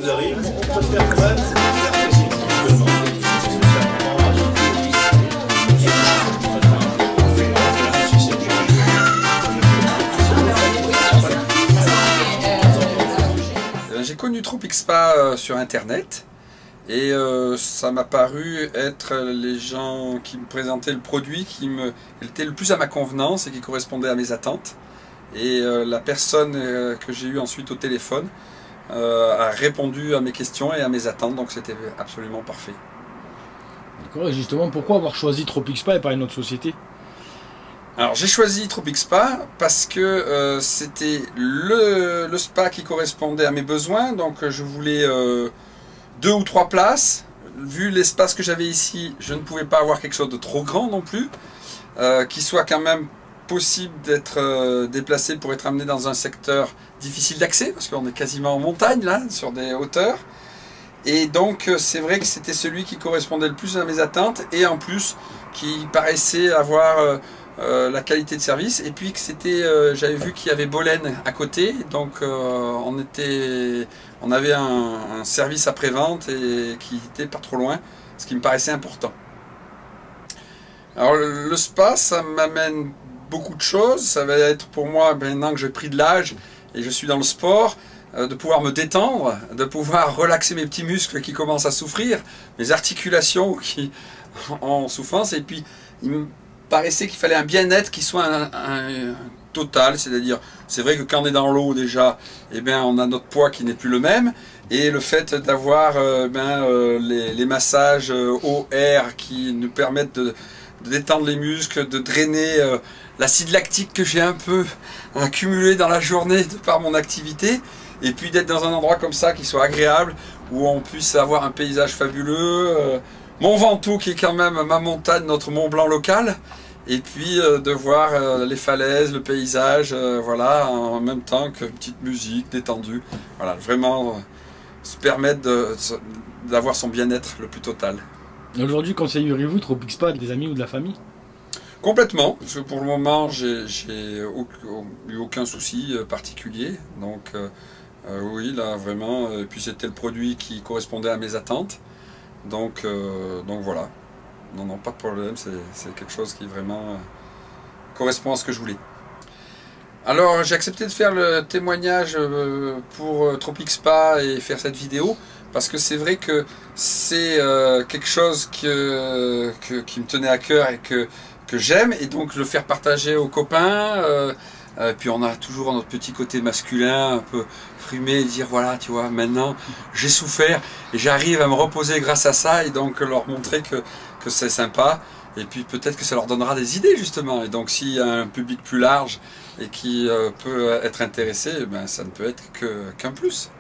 vous arrive, on préfère quand même faire spécifiquement. J'ai connu Tropic Spa sur internet et ça m'a paru être les gens qui me présentaient le produit qui était le plus à ma convenance et qui correspondait à mes attentes. Et la personne que j'ai eue ensuite au téléphone a répondu à mes questions et à mes attentes, donc c'était absolument parfait. D'accord, et justement, pourquoi avoir choisi Tropic Spa et pas une autre société? Alors j'ai choisi Tropic Spa parce que c'était le spa qui correspondait à mes besoins, donc je voulais 2 ou 3 places. Vu l'espace que j'avais ici, je ne pouvais pas avoir quelque chose de trop grand non plus, qui soit quand même possible d'être déplacé pour être amené dans un secteur difficile d'accès, parce qu'on est quasiment en montagne là, sur des hauteurs. Et donc c'est vrai que c'était celui qui correspondait le plus à mes attentes et en plus qui paraissait avoir la qualité de service, et puis que c'était, j'avais vu qu'il y avait Bolène à côté, donc on avait un service après-vente et qui était pas trop loin, ce qui me paraissait important. Alors le spa, ça m'amène beaucoup de choses. Ça va être pour moi, maintenant que j'ai pris de l'âge et je suis dans le sport, de pouvoir me détendre, de pouvoir relaxer mes petits muscles qui commencent à souffrir, mes articulations qui en souffrance, et puis il me paraissait qu'il fallait un bien-être qui soit un total, c'est-à-dire, c'est vrai que quand on est dans l'eau déjà, eh bien, on a notre poids qui n'est plus le même, et le fait d'avoir les massages eau, air qui nous permettent de détendre les muscles, de drainer l'acide lactique que j'ai un peu accumulé dans la journée de par mon activité, et puis d'être dans un endroit comme ça qui soit agréable, où on puisse avoir un paysage fabuleux, Mont Ventoux qui est quand même ma montagne, notre Mont Blanc local, et puis de voir les falaises, le paysage, voilà, en même temps que petite musique détendue, voilà, vraiment se permettre d'avoir son bien-être le plus total. Aujourd'hui, conseilleriez-vous Tropic Spa à des amis ou de la famille? Complètement, parce que pour le moment, j'ai eu aucun souci particulier, donc oui, là vraiment, et puis c'était le produit qui correspondait à mes attentes, donc voilà, non, pas de problème, c'est quelque chose qui vraiment correspond à ce que je voulais. Alors j'ai accepté de faire le témoignage pour Tropic Spa et faire cette vidéo, parce que c'est vrai que c'est quelque chose qui me tenait à cœur et que j'aime, et donc le faire partager aux copains, puis on a toujours notre petit côté masculin un peu frimé, et dire voilà, tu vois, maintenant j'ai souffert et j'arrive à me reposer grâce à ça, et donc leur montrer que c'est sympa, et puis peut-être que ça leur donnera des idées justement, et donc s'il y a un public plus large et qui peut être intéressé, ben, ça ne peut être qu'un plus.